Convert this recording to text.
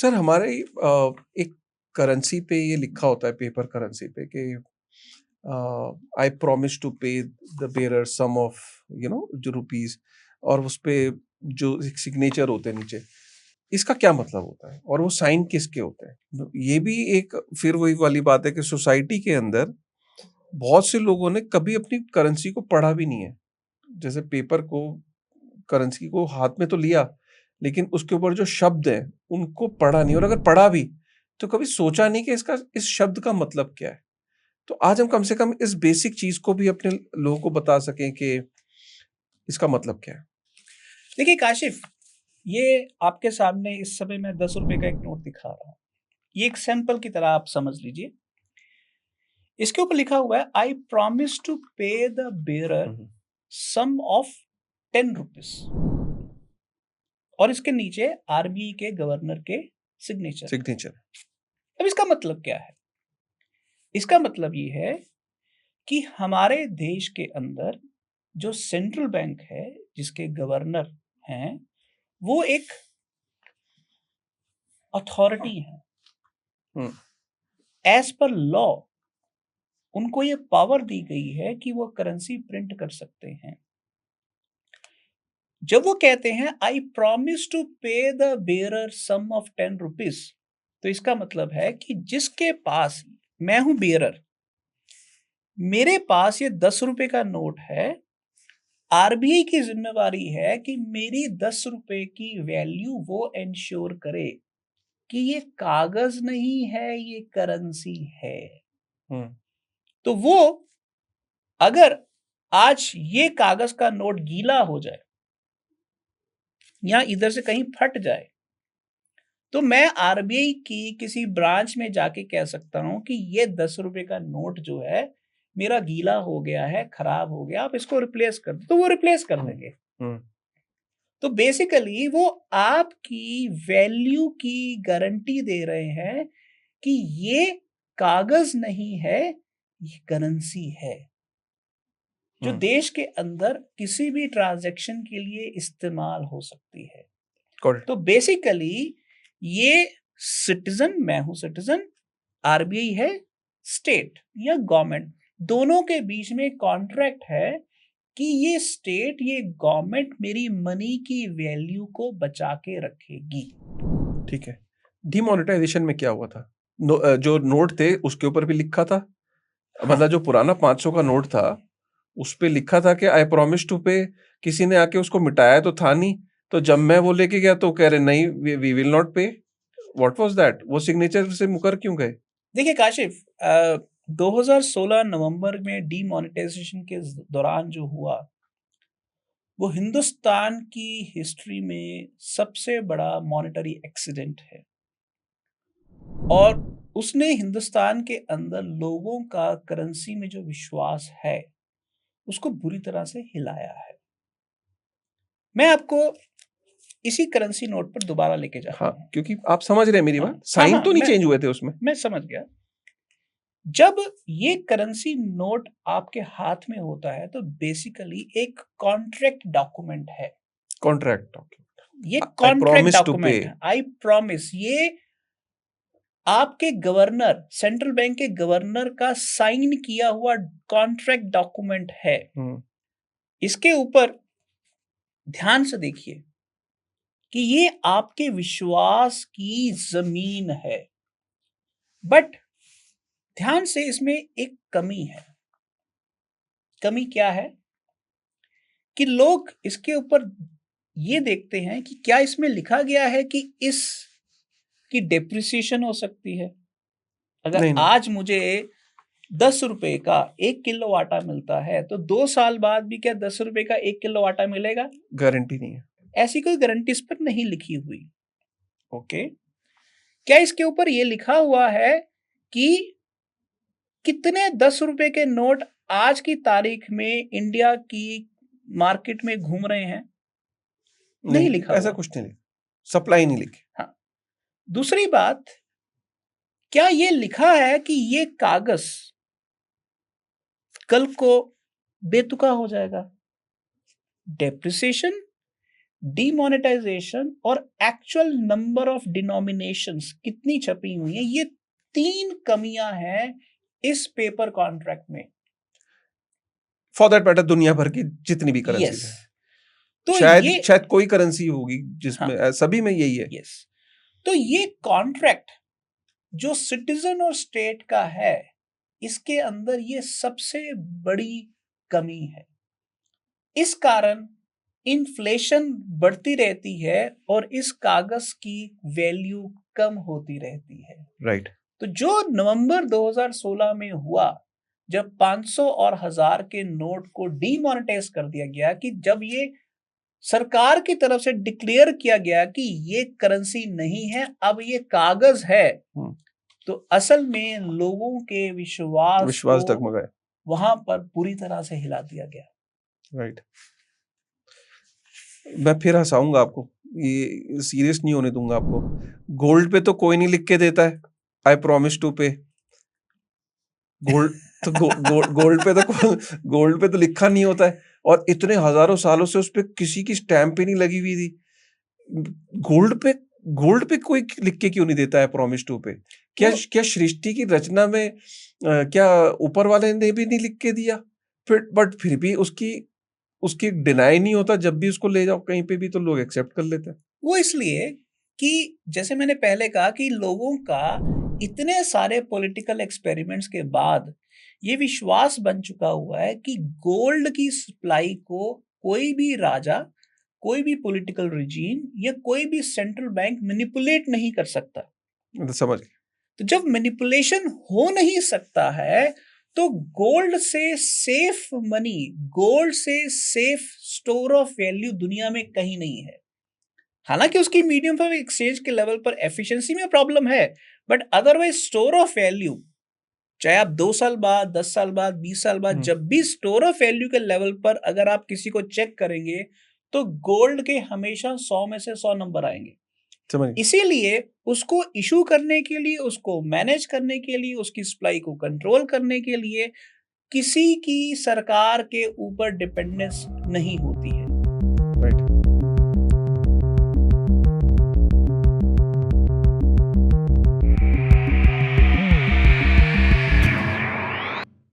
Sir हमारे एक currency पे ये लिखा होता है पेपर करेंसी पे कि आई promise to pay the bearer sum of जो रुपीस और उस पे जो सिग्नेचर होते हैं नीचे इसका क्या मतलब होता है और वो साइन किसके होते हैं। ये भी एक फिर वही वाली बात है कि सोसाइटी के अंदर बहुत से लोगों ने कभी अपनी करेंसी को पढ़ा भी नहीं है। जैसे पेपर को करेंसी को हाथ में तो लिया लेकिन उसके ऊपर जो शब्द हैं उनको पढ़ा नहीं और अगर पढ़ा भी तो कभी सोचा नहीं कि इसका इस शब्द का मतलब क्या है। तो आज हम कम से कम इस बेसिक चीज को भी अपने लोगों को बता सकें कि इसका मतलब क्या है। देखिए काशिफ, ये आपके सामने इस समय मैं 10 रुपए का एक नोट दिखा रहा हूँ। ये एक सैंपल की तरह आप समझ लीजिए। इसके ऊपर लिखा हुआ है I promise to pay the bearer sum of 10 rupees और इसके नीचे आरबीआई के गवर्नर के सिग्नेचर। सिग्नेचर। अब इसका मतलब क्या है? इसका मतलब ये है कि हमारे देश के अंदर जो सेंट्रल बैंक है, जिसके गवर्नर हैं, वो एक अथॉरिटी है। एज पर लॉ उनको ये पावर दी गई है कि वो करेंसी प्रिंट कर सकते हैं। जब वो कहते हैं I promise to pay the bearer sum of 10 rupees, तो इसका मतलब है कि जिसके पास, मैं हूं बेरर, मेरे पास ये 10 रुपए का नोट है, आरबीआई की जिम्मेवारी है कि मेरी 10 रुपए की वैल्यू वो इंश्योर करे कि ये कागज नहीं है, ये करेंसी है। तो वो अगर आज ये कागज का नोट गीला हो जाए या इधर से कहीं फट जाए, तो मैं आरबीआई की किसी ब्रांच में जाके कह सकता हूं कि ये 10 रुपए का नोट जो है मेरा गीला हो गया है, खराब हो गया, आप इसको रिप्लेस कर दो, तो वो रिप्लेस कर देंगे। तो बेसिकली वो आपकी वैल्यू की गारंटी दे रहे हैं कि ये कागज नहीं है, ये करेंसी है जो देश के अंदर किसी भी ट्रांजैक्शन के लिए इस्तेमाल हो सकती है। तो बेसिकली ये सिटीजन, मैं हूं सिटीजन, आरबीआई है स्टेट या गवर्नमेंट, दोनों के बीच में कॉन्ट्रैक्ट है कि ये स्टेट, ये गवर्नमेंट मेरी मनी की वैल्यू को बचा के रखेगी। ठीक है। डिमोनेटाइजेशन में क्या हुआ था? जो नोट थे उसके ऊपर भी लिखा था। मतलब जो पुराना 500 का नोट था उस पे लिखा था कि आई प्रॉमिस टू पे। किसी ने आके उसको मिटाया तो था नहीं, तो जब मैं वो लेके गया तो कह रहे नहीं, वी विल नॉट पे। What was that? वो सिग्नेचर से मुकर क्यों गए? देखिए काशिफ, 2016 नवंबर में डीमोनेटाइजेशन के दौरान जो हुआ, वो हिंदुस्तान की हिस्ट्री में सबसे बड़ा मॉनेटरी एक्सीडेंट है और उसने हिंदुस्तान के अंदर लोगों का करेंसी में जो विश्वास है उसको बुरी तरह से हिलाया है। मैं आपको इसी करेंसी नोट पर दोबारा लेके जाता हूं। क्योंकि आप समझ रहे हैं मेरी बात। साइन तो नहीं चेंज हुए थे उसमें। मैं समझ गया। जब ये करेंसी नोट आपके हाथ में होता है तो बेसिकली एक कॉन्ट्रैक्ट डॉक्यूमेंट है। कॉन्ट्रैक्ट डॉक्यूमेंट, ये कॉन्ट्रैक्ट डॉक्यूमेंट है। आई प्रॉमिस, ये आपके गवर्नर, सेंट्रल बैंक के गवर्नर का साइन किया हुआ कॉन्ट्रैक्ट डॉक्यूमेंट है। इसके ऊपर ध्यान से देखिए कि ये आपके विश्वास की जमीन है, बट ध्यान से इसमें एक कमी है। कमी क्या है कि लोग इसके ऊपर ये देखते हैं कि क्या इसमें लिखा गया है कि इस की डेप्रिसिएशन हो सकती है। अगर नहीं, नहीं। आज मुझे 10 रुपए का 1 किलो आटा मिलता है तो 2 साल बाद भी क्या 10 रुपए का 1 किलो आटा मिलेगा? गारंटी नहीं है। ऐसी कोई गारंटी इस पर नहीं लिखी हुई। ओके, क्या इसके ऊपर ये लिखा हुआ है कि कितने 10 रुपए के नोट आज की तारीख में इंडिया की मार्केट में घूम रहे हैं? नहीं लिखा ऐसा हुआ। कुछ नहीं लिखा, सप्लाई नहीं लिखी। हाँ, दूसरी बात, क्या ये लिखा है कि ये कागज कल को बेतुका हो जाएगा? डेप्रिसिएशन डिमोनेटाइजेशन और एक्चुअल नंबर ऑफ डिनोमिनेशंस कितनी छपी हुई है, ये 3 कमियां हैं इस पेपर कॉन्ट्रैक्ट में। फॉर दैट मैटर दुनिया भर की जितनी भी करेंसी यस, है, तो शायद ये शायद कोई करेंसी होगी हाँ, जिसमें सभी में यही है। यस, तो ये कॉन्ट्रैक्ट जो सिटीजन और स्टेट का है, इसके अंदर ये सबसे बड़ी कमी है। इस कारण इन्फ्लेशन बढ़ती रहती है और इस कागज की वैल्यू कम होती रहती है। राइट। तो जो नवंबर 2016 में हुआ, जब 500 और 1000 के नोट को डीमोनेटाइज कर दिया गया, कि जब ये सरकार की तरफ से डिक्लेयर किया गया कि ये करेंसी नहीं है, अब ये कागज है, तो असल में लोगों के विश्वास को डगमगाए, वहां पर पूरी तरह से हिला दिया गया। राइट। मैं फिर हंसाऊंगा आपको, ये सीरियस नहीं होने दूंगा आपको। गोल्ड पे तो कोई नहीं लिख के देता है आई प्रॉमिस टू पे। गोल्ड तो गोल्ड पे तो लिखा नहीं होता है, और इतने हजारों सालों से उस पे किसी की स्टैंप ही नहीं लगी हुई थी। गोल्ड पे कोई लिख के क्यों नहीं देता है प्रॉमिस टू पे? क्या सृष्टि की रचना में क्या ऊपर वाले ने भी नहीं लिख के दिया? फिर भी उसकी डिनाई नहीं होता, जब भी उसको ले जाओ कहीं पे भी तो लोग एक्सेप्ट कर लेते हैं। वो इसलिए कि जैसे मैंने पहले कहा कि लोगों का इतने सारे पॉलिटिकल एक्सपेरिमेंट्स के बाद ये विश्वास बन चुका हुआ है कि गोल्ड की सप्लाई को कोई भी राजा, कोई भी पॉलिटिकल रिजीम या कोई भी सेंट्रल बैंक मैनिपुलेट नहीं कर सकता। तो समझ गए। तो जब मैनिपुलेशन हो नहीं सकता है, तो गोल्ड से सेफ मनी, गोल्ड से सेफ स्टोर ऑफ वैल्यू दुनिया में कहीं नहीं है। हालांकि उसकी मीडियम ऑफ एक्सचेंज के लेवल पर एफिशिएंसी में प्रॉब्लम है, but otherwise store of value, चाहे आप 2 साल बाद, 10 साल बाद, 20 साल बाद, जब भी स्टोर ऑफ वैल्यू के लेवल पर अगर आप किसी को चेक करेंगे, तो गोल्ड के हमेशा 100 में से 100 नंबर आएंगे। इसीलिए उसको इशू करने के लिए, उसको मैनेज करने के लिए, उसकी सप्लाई को कंट्रोल करने के लिए किसी की सरकार के ऊपर डिपेंडेंस नहीं होती है। राइट।